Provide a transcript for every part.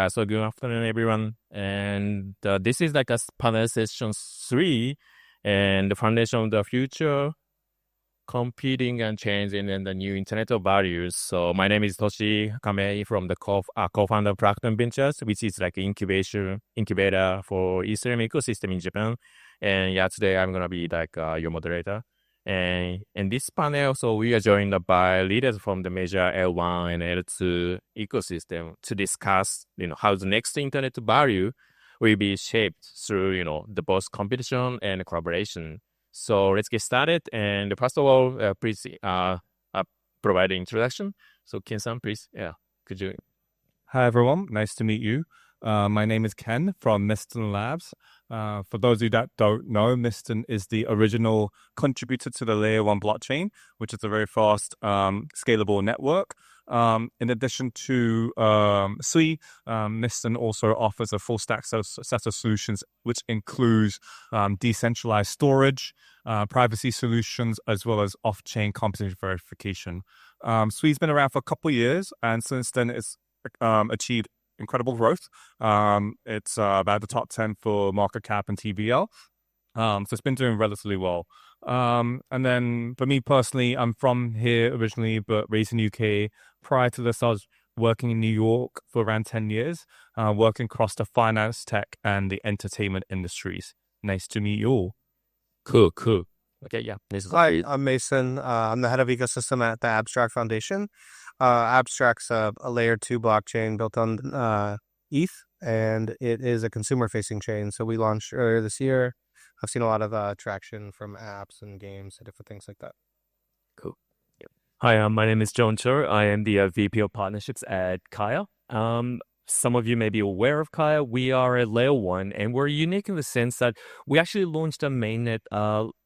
So good afternoon, everyone. And this is like a panel session 3 and the foundation of the future, competing and changing in the new internet of values. So my name is Toshi Kamei from the co-founder of Plankton Ventures, which is like incubator for Ethereum ecosystem in Japan. And today I'm going to be like your moderator. And in this panel, so we are joined by leaders from the major L1 and L2 ecosystem to discuss, how the next internet value will be shaped through, the both competition and collaboration. So let's get started. And first of all, please provide an introduction. So Ken-san, please, could you? Hi, everyone. Nice to meet you. My name is Ken from Miston Labs. For those of you that don't know, Miston is the original contributor to the Layer 1 blockchain, which is a very fast, scalable network. In addition to Sui, Miston also offers a full stack set of solutions, which includes decentralized storage, privacy solutions, as well as off-chain composition verification. Sui's been around for a couple of years, and since then it's achieved incredible growth. It's about the top 10 for market cap and TVL. So it's been doing relatively well. And then for me personally, I'm from here originally, but raised in UK. Prior to this, I was working in New York for around 10 years, working across the finance, tech, and the entertainment industries. Nice to meet you all. Cool. Okay, Hi, I'm Mason. I'm the head of ecosystem at the Abstract Foundation. Abstract's a layer 2 blockchain built on ETH, and it is a consumer-facing chain. So we launched earlier this year. I've seen a lot of traction from apps and games and different things like that. Cool. Hi, my name is John Cho. I am the VP of Partnerships at Kaya. Some of you may be aware of Kaya. We are a layer 1, and we're unique in the sense that we actually launched a mainnet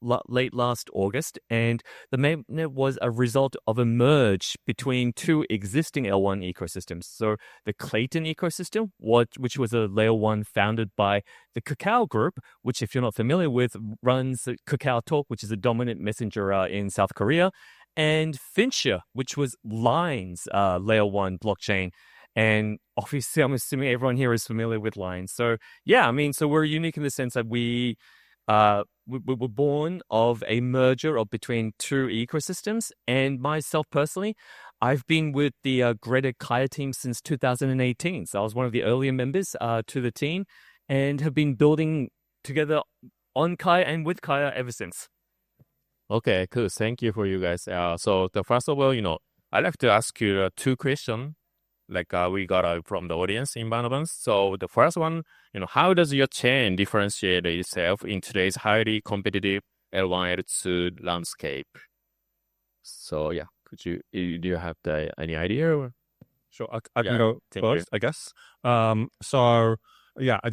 late last August, and the mainnet was a result of a merge between two existing L1 ecosystems. So the Clayton ecosystem, which was a layer 1 founded by the Kakao Group, which, if you're not familiar with, runs Kakao Talk, which is a dominant messenger in South Korea, and Fincher, which was Line's layer 1 blockchain. And obviously, I'm assuming everyone here is familiar with Line. So, so we're unique in the sense that we were born of a merger between two ecosystems. And myself personally, I've been with the Greater Kaya team since 2018. So I was one of the earlier members to the team and have been building together on Kaya and with Kaya ever since. Okay, cool. Thank you for you guys. So the first of all, I'd like to ask you 2 questions. We got from the audience in Banabans. So the first one, how does your chain differentiate itself in today's highly competitive L1, L2 landscape? So do you have any idea? Or? Sure, I can go first, I guess. As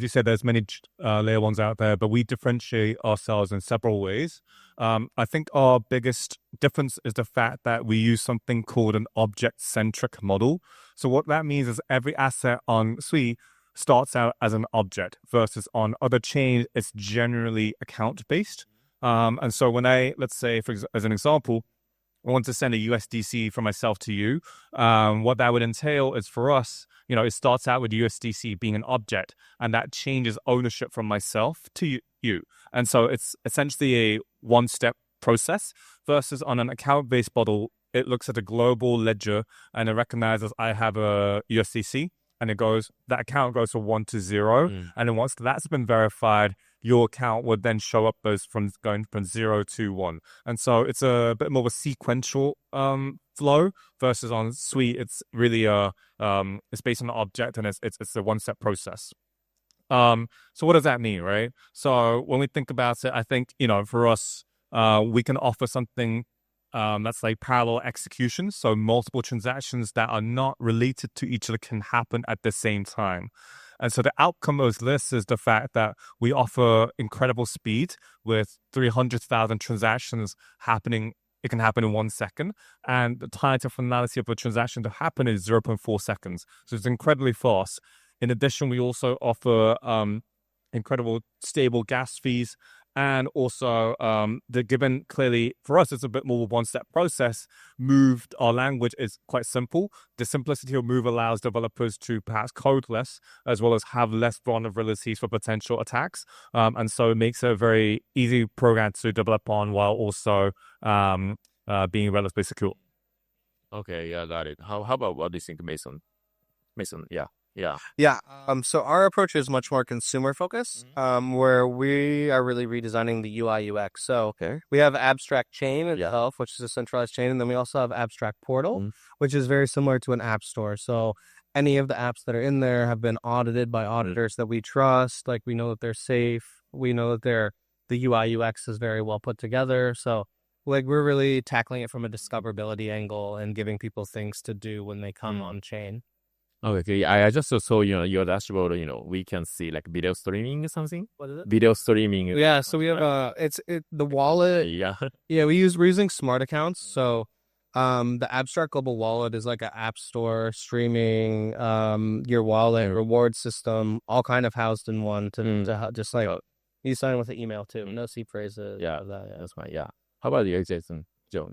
you said, there's many layer 1s out there, but we differentiate ourselves in several ways. I think our biggest difference is the fact that we use something called an object-centric model. So what that means is every asset on Sui starts out as an object versus on other chains, it's generally account-based. And so when let's say, as an example, I want to send a USDC from myself to you. What that would entail is for us, it starts out with USDC being an object, and that changes ownership from myself to you. And so it's essentially a one-step process versus on an account-based model, it looks at a global ledger and it recognizes I have a USDC, and that account goes from 1 to 0. And then once that's been verified, your account would then show up as going from 0 to 1. And so it's a bit more of a sequential flow versus on Sui, it's really it's based on an object, and it's a one-step process. So what does that mean, right? So when we think about it, I think, for us, we can offer something that's like parallel execution. So multiple transactions that are not related to each other can happen at the same time. And so the outcome of this is the fact that we offer incredible speed with 300,000 transactions happening. It can happen in 1 second. And the time to finality of a transaction to happen is 0.4 seconds. So it's incredibly fast. In addition, we also offer incredible stable gas fees And also, the given clearly for us, it's a bit more one-step process. Moved, our language is quite simple. The simplicity of Move allows developers to perhaps code less, as well as have less vulnerabilities for potential attacks. And so it makes it a very easy program to develop on while also being relatively secure. Okay, yeah, got it. How about what do you think, Mason? Mason, yeah. Yeah. So our approach is much more consumer focused, where we are really redesigning the UI UX. So we have abstract chain itself, which is a centralized chain, and then we also have abstract portal, which is very similar to an app store. So any of the apps that are in there have been audited by auditors that we trust. Like we know that they're safe. We know that the UI UX is very well put together. So like we're really tackling it from a discoverability angle and giving people things to do when they come on chain. Okay, I just saw your dashboard. We can see like video streaming or something. What is it? Video streaming. Yeah, so we have the wallet. Yeah. Yeah, we're using smart accounts. So the abstract global wallet is like an app store streaming your wallet reward system, all kind of housed in one to just like you sign with an email too. No C phrases. Yeah, that's fine. Yeah. How about you, Jason? Joe?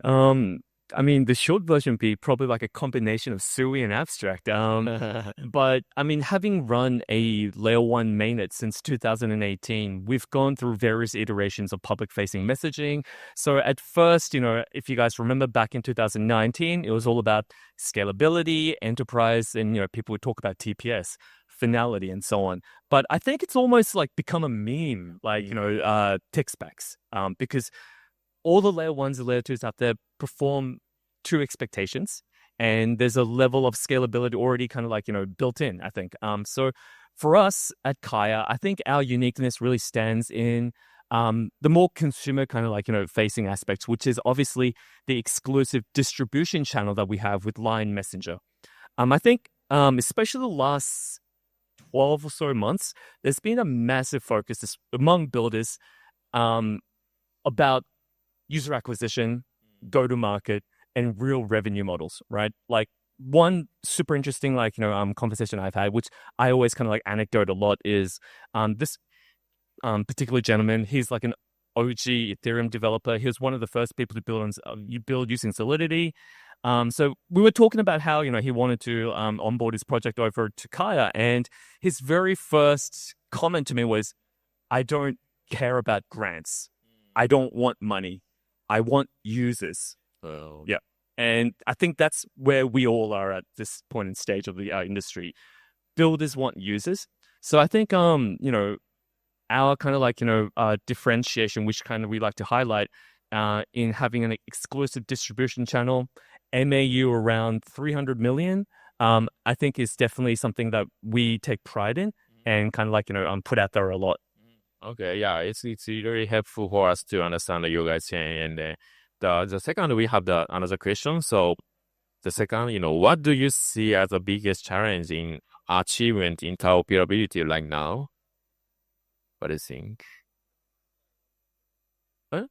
I mean, the short version would be probably like a combination of SUI and abstract. But I mean, having run a layer 1 mainnet since 2018, we've gone through various iterations of public-facing messaging. So at first, if you guys remember back in 2019, it was all about scalability, enterprise, and, people would talk about TPS, finality, and so on. But I think it's almost like become a meme, like, tech specs, because all the layer 1s and layer 2s out there perform to expectations, and there's a level of scalability already kind of like, built in, I think. So for us at Kaya, I think our uniqueness really stands in the more consumer kind of like, facing aspects, which is obviously the exclusive distribution channel that we have with Line Messenger. I think especially the last 12 or so months, there's been a massive focus among builders about user acquisition, go-to-market, and real revenue models, right? Like one super interesting, conversation I've had, which I always kind of like anecdote a lot, is this particular gentleman. He's like an OG Ethereum developer. He was one of the first people to build using Solidity. So we were talking about how, he wanted to onboard his project over to Kaya, and his very first comment to me was, "I don't care about grants. I don't want money. I want users." Yeah. And I think that's where we all are at this point in stage of the industry. Builders want users. So I think, our kind of like, differentiation, which kind of we like to highlight in having an exclusive distribution channel, MAU around 300 million, I think is definitely something that we take pride in and kind of like, put out there a lot. Okay, yeah, it's really helpful for us to understand you guys chain. And the second, we have another question. So the second, what do you see as the biggest challenge in achievement interoperability right now? What do you think? Huh?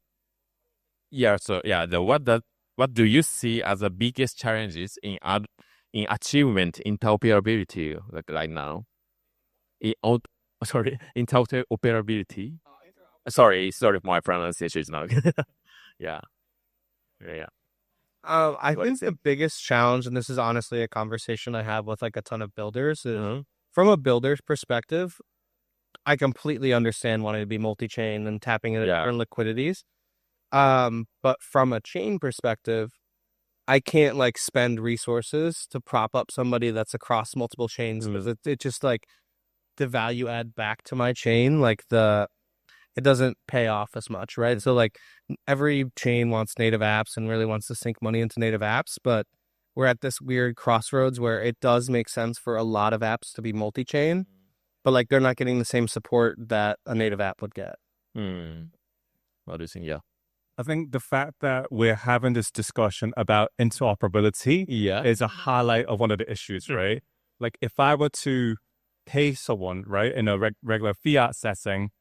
Yeah. So yeah, what do you see as the biggest challenges in achievement interoperability right now? Interoperability. Sorry, my pronunciation is not good. Yeah. I think the biggest challenge, and this is honestly a conversation I have with like a ton of builders, is from a builder's perspective, I completely understand wanting to be multi-chain and tapping into different liquidities. But from a chain perspective, I can't like spend resources to prop up somebody that's across multiple chains, because it just like the value add back to my chain, like it doesn't pay off as much, right? So like every chain wants native apps and really wants to sink money into native apps, but we're at this weird crossroads where it does make sense for a lot of apps to be multi-chain, but like they're not getting the same support that a native app would get. What do you think? Yeah. I think the fact that we're having this discussion about interoperability is a highlight of one of the issues, right? Like if I were to pay someone, right, in a regular fiat setting,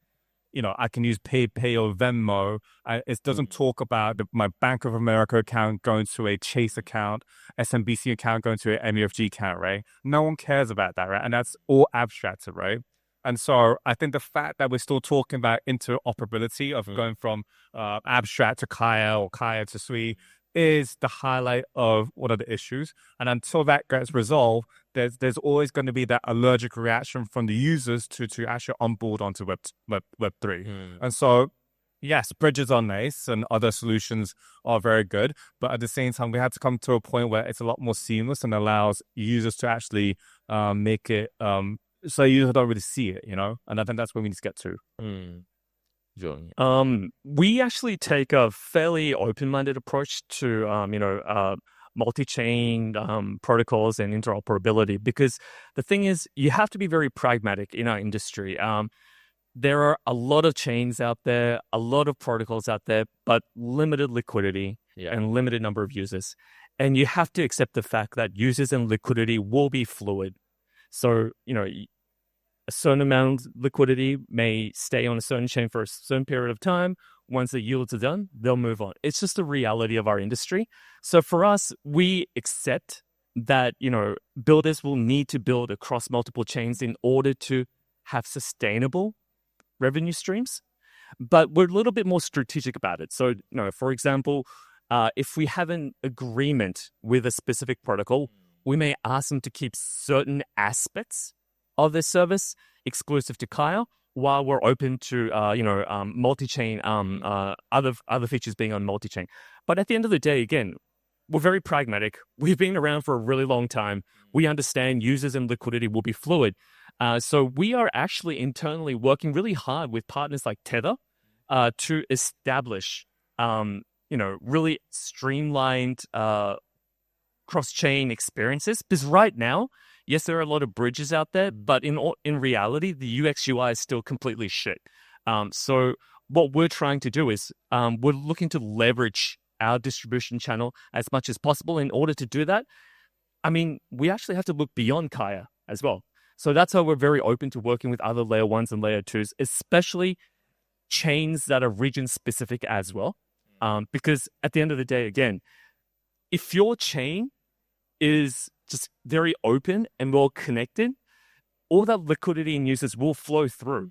I can use pay or Venmo. It doesn't talk about my Bank of America account going to a Chase account, SMBC account going to an MUFG account, right? No one cares about that, right? And that's all abstracted, right? And so I think the fact that we're still talking about interoperability of going from abstract to Kaya or Kaya to Sui is the highlight of one of the issues. And until that gets resolved, there's always going to be that allergic reaction from the users to actually onboard onto Web3. And so, yes, bridges are nice and other solutions are very good. But at the same time, we have to come to a point where it's a lot more seamless and allows users to actually make it so users don't really see it, And I think that's where we need to get to. We actually take a fairly open-minded approach to, multi-chain protocols and interoperability, because the thing is, you have to be very pragmatic in our industry. There are a lot of chains out there, a lot of protocols out there, but limited liquidity and limited number of users. And you have to accept the fact that users and liquidity will be fluid. So, a certain amount of liquidity may stay on a certain chain for a certain period of time. Once the yields are done, they'll move on. It's just the reality of our industry. So for us, we accept that, builders will need to build across multiple chains in order to have sustainable revenue streams. But we're a little bit more strategic about it. So, for example, if we have an agreement with a specific protocol, we may ask them to keep certain aspects of their service exclusive to Kaya, while we're open to multi-chain, other features being on multi-chain. But at the end of the day, again, we're very pragmatic. We've been around for a really long time. We understand users and liquidity will be fluid. So we are actually internally working really hard with partners like Tether to establish, really streamlined cross-chain experiences. Because right now, yes, there are a lot of bridges out there, but in reality, the UX UI is still completely shit. So what we're trying to do is we're looking to leverage our distribution channel as much as possible. In order to do that, we actually have to look beyond Kaya as well. So that's why we're very open to working with other layer 1s and layer 2s, especially chains that are region specific as well. Because at the end of the day, again, if your chain is just very open and well connected, all that liquidity and users will flow through.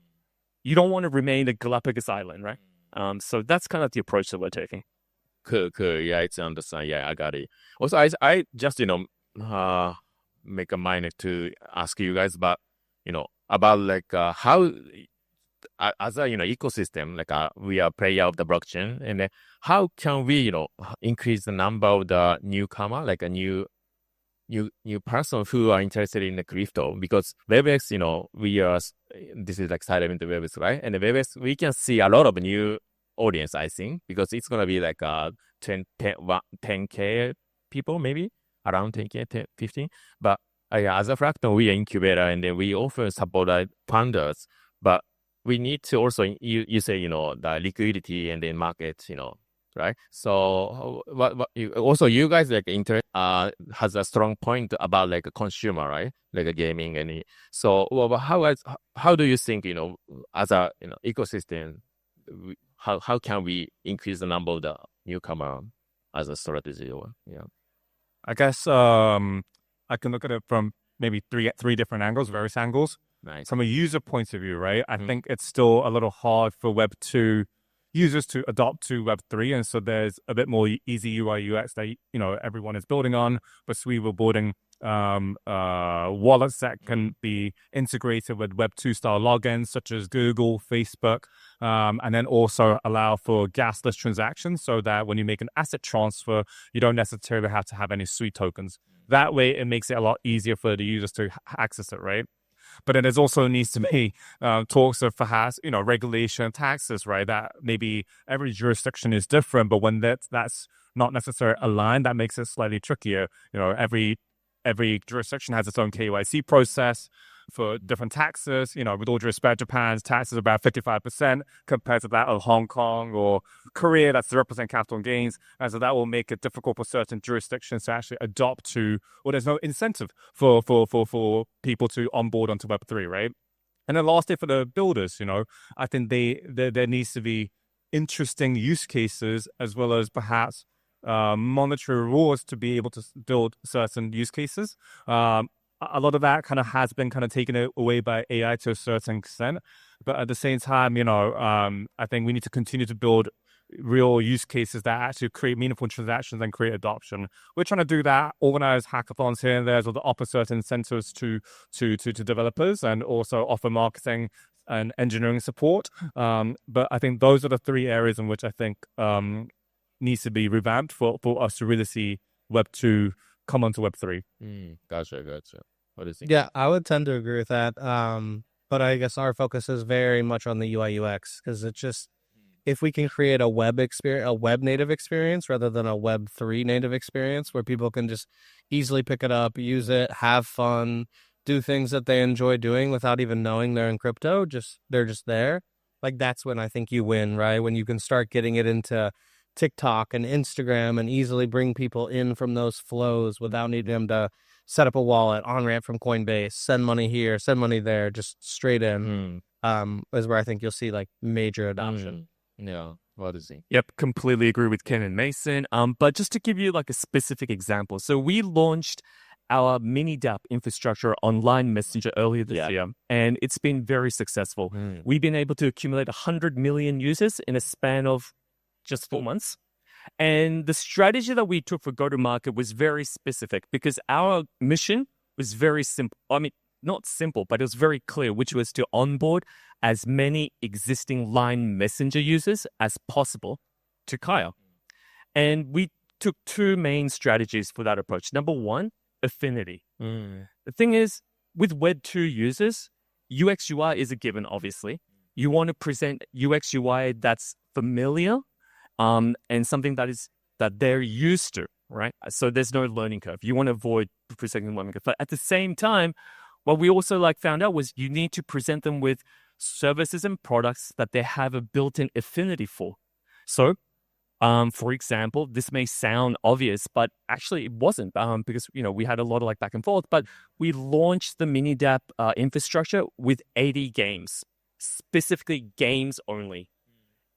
You don't want to remain a Galapagos Island, right? So that's kind of the approach that we're taking. Cool. Yeah, it's understand. Yeah, I got it. Also, I just make a mind to ask you guys about like how as a ecosystem, like we are player of the blockchain, and then how can we increase the number of the newcomer, like a new person who are interested in the crypto? Because WebX, this is like side of the WebX, right? And the WebX, we can see a lot of new audience, I think, because it's gonna be like 10K people, maybe around 10K, 15. But as a Fractal, we are incubator, and then we often support founders. But we need to also, you say, the liquidity and then market, right? So you guys like has a strong point about like a consumer, right? Like a gaming and so how do you think, as a ecosystem, how can we increase the number of the newcomer as a strategy? I guess I can look at it from maybe three different angles, various angles. Nice. From a user point of view, right? I think it's still a little hard for Web 2 users to adopt to Web 3, and so there's a bit more easy UI UX that everyone is building on. But we were building wallets that can be integrated with Web 2 style logins, such as Google, Facebook, and then also allow for gasless transactions, so that when you make an asset transfer, you don't necessarily have to have any Sui tokens. That way, it makes it a lot easier for the users to access it, right? But then there's also needs to be talks of perhaps, regulation, taxes, right? That maybe every jurisdiction is different, but when that's not necessarily aligned, that makes it slightly trickier. Every jurisdiction has its own KYC process for different taxes. With all due respect, Japan's taxes are about 55% compared to that of Hong Kong or Korea, that's 0% capital gains. And so that will make it difficult for certain jurisdictions to actually adopt to, or there's no incentive for people to onboard onto Web3, right? And then lastly, for the builders, I think there needs to be interesting use cases as well as perhaps monetary rewards to be able to build certain use cases. a lot of that kind of has been kind of taken away by AI to a certain extent. But at the same time, I think we need to continue to build real use cases that actually create meaningful transactions and create adoption. We're trying to do that, organize hackathons here and there, so to offer certain incentives to developers, and also offer marketing and engineering support. But I think those are the three areas in which I think needs to be revamped for us to really see Web 2 come onto Web 3. Gotcha. What do you think? Yeah, I would tend to agree with that. But I guess our focus is very much on the UI UX, because it's just, if we can create a web experience, a web native experience rather than a Web 3 native experience where people can just easily pick it up, use it, have fun, do things that they enjoy doing without even knowing they're in crypto, they're just there. Like, that's when I think you win, right? When you can start getting it into TikTok and Instagram and easily bring people in from those flows without needing them to set up a wallet, on-ramp from Coinbase, send money here, send money there, just straight in, is where I think you'll see like major adoption. Yeah, what do you think? Yep, completely agree with Ken and Mason. But just to give you like a specific example, so we launched our mini DApp infrastructure online messenger earlier this year, and it's been very successful. We've been able to accumulate 100 million users in a span of just 4 months. And the strategy that we took for go-to-market was very specific, because our mission was very simple. I mean, not simple, but it was very clear, which was to onboard as many existing Line Messenger users as possible to Kaya. And we took two main strategies for that approach. Number one, affinity. The thing is, with Web 2 users, UX UI is a given, obviously. You want to present UX UI that's familiar, and something that they're used to, right? So there's no learning curve. You want to avoid presenting learning curve. But at the same time, what we also found out was you need to present them with services and products that they have a built-in affinity for. So, for example, this may sound obvious, but actually it wasn't, because we had a lot of back and forth. But we launched the mini DApp infrastructure with 80 games, specifically games only.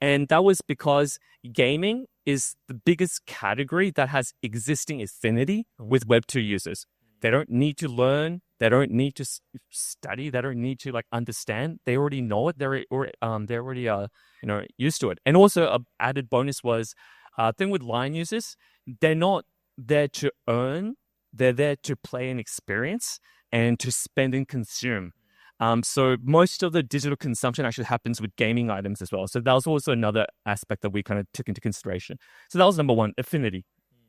And that was because gaming is the biggest category that has existing affinity with Web 2 users. They don't need to learn. They don't need to study. They don't need to understand. They already know it. They're already used to it. And also, a added bonus was thing with Line users. They're not there to earn. They're there to play and experience and to spend and consume. So most of the digital consumption actually happens with gaming items as well. So that was also another aspect that we kind of took into consideration. So that was number one, affinity.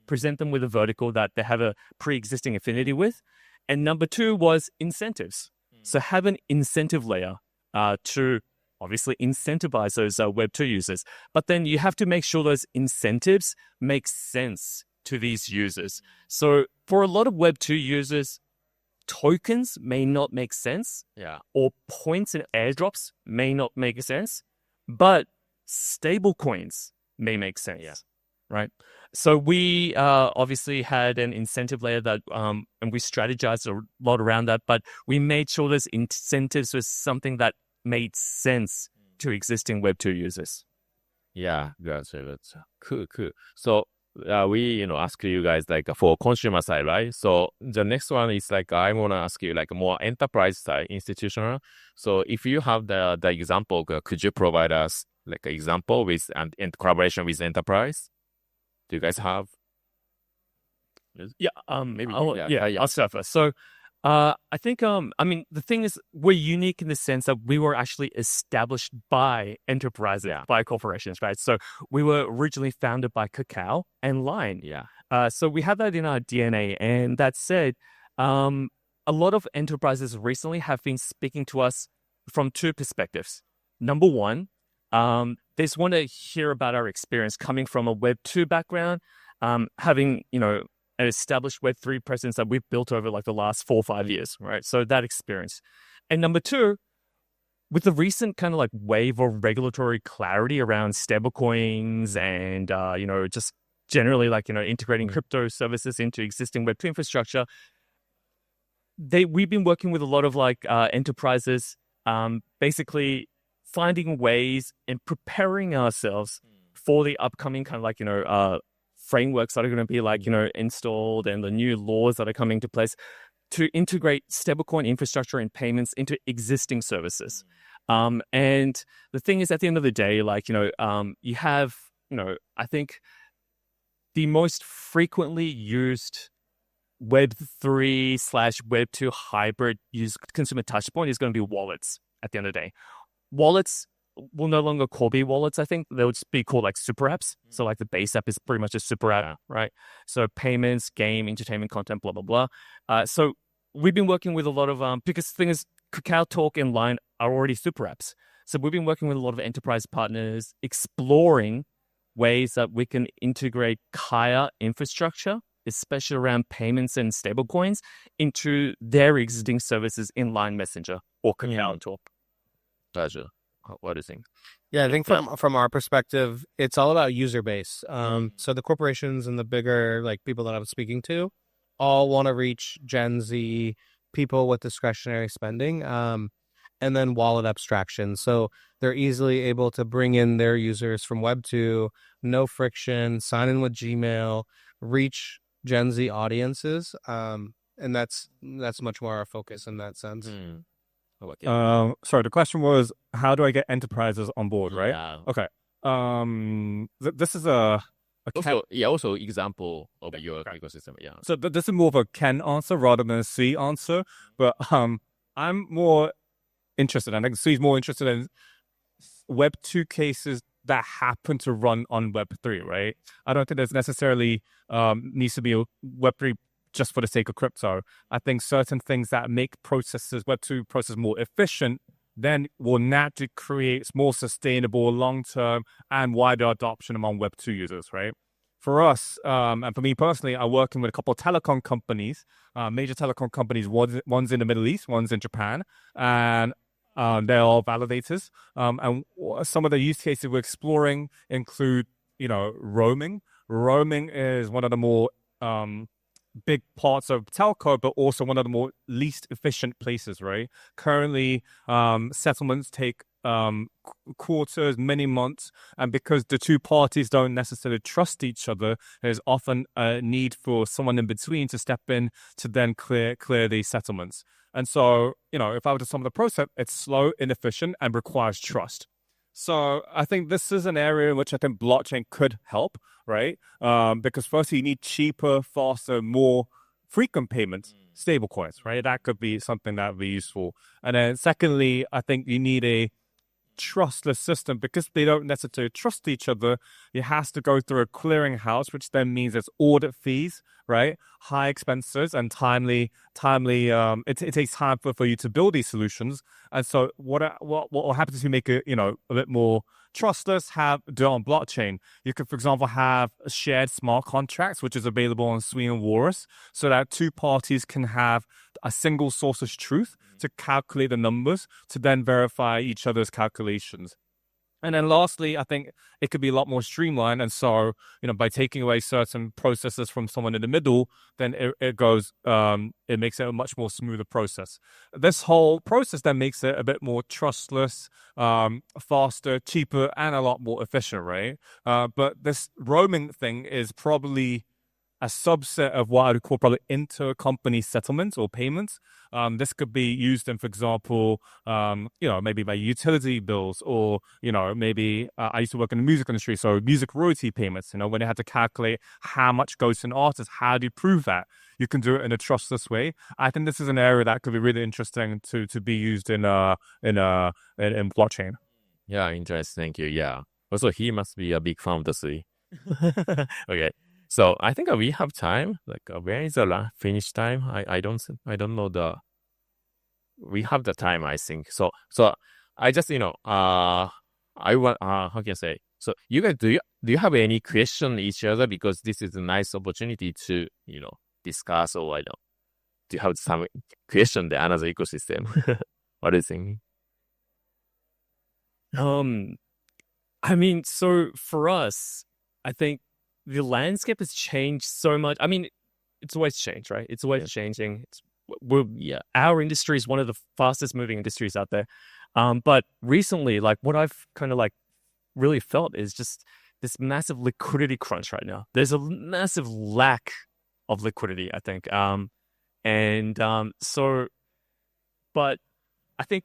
Present them with a vertical that they have a pre-existing affinity with. And number two was incentives. So have an incentive layer to obviously incentivize those Web 2 users. But then you have to make sure those incentives make sense to these users. So for a lot of Web 2 users, tokens may not make sense, or points and airdrops may not make sense, but stable coins may make sense, right? So we obviously had an incentive layer that, and we strategized a lot around that, but we made sure those incentives was something that made sense to existing Web 2 users. Yeah, gotcha. Cool. So we ask you guys for consumer side, right? So the next one is I want to ask you more enterprise side, institutional. So if you have the example, could you provide us an example with and collaboration with enterprise? Do you guys have? Yeah, maybe. I'll start first. So I think the thing is, we're unique in the sense that we were actually established by enterprises, by corporations, right? So we were originally founded by Kakao and Line. So we have that in our DNA. And that said, a lot of enterprises recently have been speaking to us from two perspectives. Number one, they just want to hear about our experience coming from a Web 2 background, having, an established Web 3 presence that we've built over the last 4 or 5 years, right? So that experience. And number two, with the recent kind of wave of regulatory clarity around stablecoins and, just generally integrating crypto services into existing Web 2 infrastructure, we've been working with a lot of enterprises, basically finding ways and preparing ourselves for the upcoming kind of frameworks that are going to be installed and the new laws that are coming into place. to integrate stablecoin infrastructure and payments into existing services. And the thing is, at the end of the day, like, you have, I think the most frequently used Web3/Web2 hybrid use consumer touchpoint is going to be wallets at the end of the day. Wallets will no longer call be wallets, I think. They'll just be called like super apps. So like the base app is pretty much a super app, right? So payments, game, entertainment, content, blah, blah, blah. So we've been working with a lot of, because the thing is, KakaoTalk and Line are already super apps. So we've been working with a lot of enterprise partners, exploring ways that we can integrate Kaya infrastructure, especially around payments and stablecoins, into their existing services in Line Messenger or KakaoTalk. Gotcha. What do you think? Yeah, I think from our perspective, it's all about user base. So the corporations and the bigger like people that I'm speaking to all want to reach Gen Z, people with discretionary spending, and then wallet abstraction. So they're easily able to bring in their users from Web2, no friction, sign in with Gmail, reach Gen Z audiences, and that's much more our focus in that sense. Sorry, the question was, how do I get enterprises on board, right? Yeah. Okay. This is a Also example of your ecosystem. Yeah. So this is more of a can answer rather than a C answer. But I'm more interested, and I think C's more interested in Web2 cases that happen to run on Web3, right? I don't think there's necessarily needs to be a Web3 just for the sake of crypto. I think certain things that make Web2 process more efficient then will naturally create more sustainable, long-term, and wider adoption among Web2 users, right? For us, and for me personally, I'm working with a couple of telecom companies, major telecom companies. One's in the Middle East, one's in Japan, and they're all validators. And some of the use cases we're exploring include, roaming. Roaming is one of the more big parts of telco, but also one of the more least efficient places, right? Currently, settlements take quarters, many months, and because the two parties don't necessarily trust each other, there's often a need for someone in between to step in to then clear these settlements. And so, if I were to sum the process, it's slow, inefficient, and requires trust. So I think this is an area in which I think blockchain could help, right? Because first you need cheaper, faster, more frequent payments, stablecoins, right? That could be something that would be useful. And then secondly, I think you need a trustless system because they don't necessarily trust each other. It has to go through a clearinghouse, which then means there's audit fees, right? High expenses and timely. It takes time for you to build these solutions. And so what happens if you make it, a bit more trustless, do it on blockchain? You could, for example, have shared smart contracts, which is available on Sui and Walrus, so that two parties can have a single source of truth to calculate the numbers to then verify each other's calculations. And then lastly, I think it could be a lot more streamlined. And so, by taking away certain processes from someone in the middle, then it makes it a much more smoother process. This whole process then makes it a bit more trustless, faster, cheaper, and a lot more efficient, right? But this roaming thing is probably a subset of what I would call probably intercompany settlements or payments. This could be used in, for example, maybe my utility bills, or, maybe I used to work in the music industry, so music royalty payments, when they had to calculate how much goes to an artist, how do you prove that? You can do it in a trustless way. I think this is an area that could be really interesting to be used in blockchain. Yeah, interesting. Thank you. Yeah. Also, he must be a big fan of the Sui. Okay. So I think we have time. Like, where is the finish time? I don't know we have the time, I think. So I just I want how can I say? So you guys, do you have any question each other, because this is a nice opportunity to discuss, or I don't. Do you have some question the another ecosystem? What do you think? I mean, so for us, I think the landscape has changed so much. I mean, it's always changed, right? It's always changing. Our industry is one of the fastest moving industries out there. But recently, like, what I've kind of like really felt is just this massive liquidity crunch right now. There's a massive lack of liquidity, I think. And but I think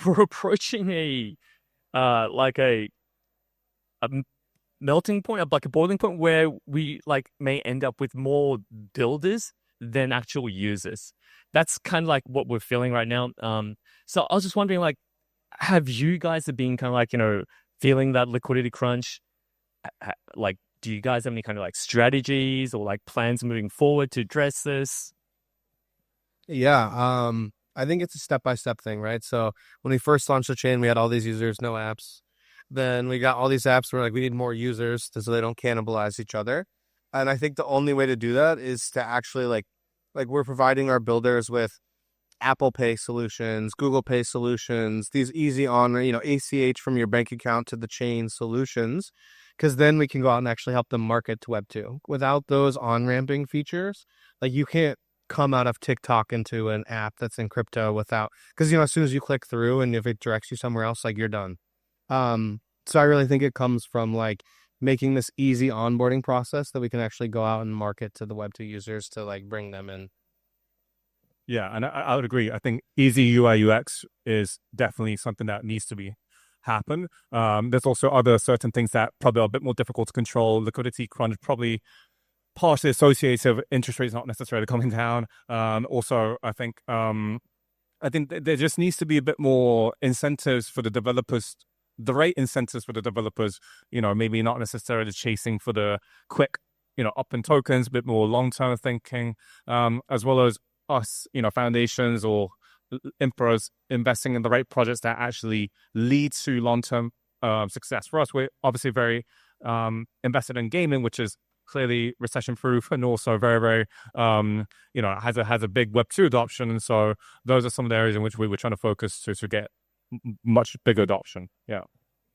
we're approaching a melting point, like a boiling point, where we like may end up with more builders than actual users. That's kind of like what we're feeling right now. So I was just wondering, like, have you guys been kind of like, feeling that liquidity crunch? Like, do you guys have any kind of like strategies or like plans moving forward to address this? Yeah, I think it's a step-by-step thing, right? So when we first launched the chain, we had all these users, no apps. Then we got all these apps. We're like, we need more users so they don't cannibalize each other. And I think the only way to do that is to actually like we're providing our builders with Apple Pay solutions, Google Pay solutions, these easy on, ACH from your bank account to the chain solutions, because then we can go out and actually help them market to Web2. Without those on-ramping features, like you can't come out of TikTok into an app that's in crypto without, because, as soon as you click through and if it directs you somewhere else, like you're done. So I really think it comes from like making this easy onboarding process that we can actually go out and market to the Web2 users to like bring them in. Yeah, and I would agree. I think easy UI UX is definitely something that needs to be happen. There's also other certain things that probably are a bit more difficult to control. Liquidity crunch probably partially associated with interest rates not necessarily coming down. Also, I think there just needs to be a bit more incentives for the developers. The right incentives for the developers, maybe not necessarily chasing for the quick, up in tokens, a bit more long-term thinking, as well as us, foundations or emperors investing in the right projects that actually lead to long-term success. For us, we're obviously very invested in gaming, which is clearly recession-proof and also very, very, has a big Web2 adoption. And so those are some of the areas in which we were trying to focus to get much bigger adoption.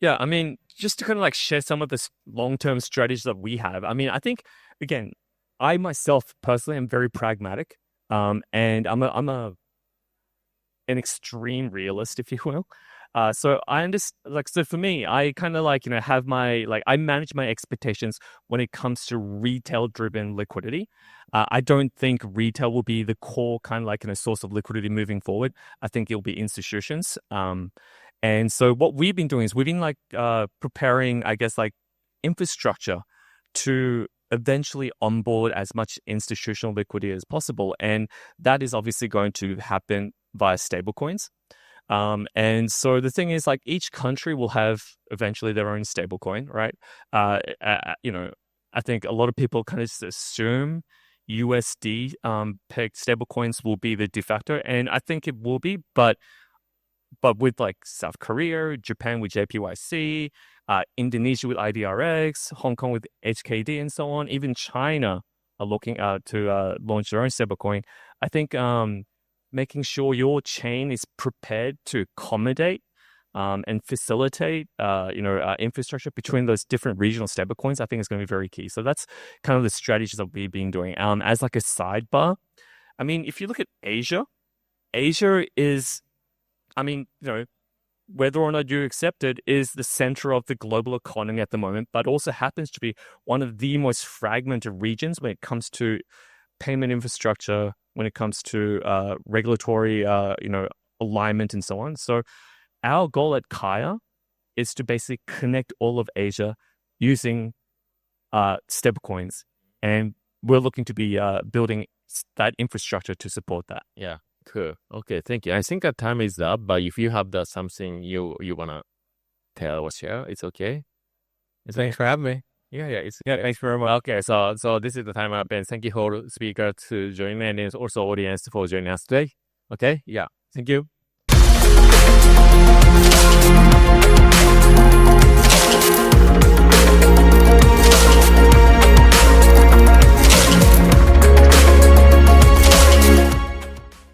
Yeah, I mean, just to kind of like share some of the long-term strategies that we have. I mean, I think, again, I myself personally am very pragmatic, and I'm an extreme realist, if you will. So I understand, like, so for me, I kind of like, have my, like, I manage my expectations when it comes to retail-driven liquidity. I don't think retail will be the core kind of like, source of liquidity moving forward. I think it'll be institutions. And so what we've been doing is we've been like preparing, I guess, like infrastructure to eventually onboard as much institutional liquidity as possible. And that is obviously going to happen via stablecoins. And so the thing is, like, each country will have eventually their own stablecoin, right? I think a lot of people kind of just assume USD pegged stablecoins will be the de facto, and I think it will be, but with like South Korea, Japan with JPYC, Indonesia with IDRX, Hong Kong with HKD, and so on. Even China are looking to launch their own stablecoin. I think making sure your chain is prepared to accommodate and facilitate, infrastructure between those different regional stablecoins, I think is going to be very key. So that's kind of the strategies that we've been doing. As like a sidebar, I mean, if you look at Asia is, I mean, whether or not you accept it, is the center of the global economy at the moment, but also happens to be one of the most fragmented regions when it comes to payment infrastructure, when it comes to regulatory, alignment and so on. So our goal at Kaya is to basically connect all of Asia using stablecoins, and we're looking to be building that infrastructure to support that. Yeah. Cool. Okay, thank you. I think our time is up, but if you have something you wanna tell or share, it's okay. Thanks for having me. Yeah, Thanks very much. okay. So this is the time up, and thank you for speaker to join, and also audience for joining us today. Okay, yeah, thank you.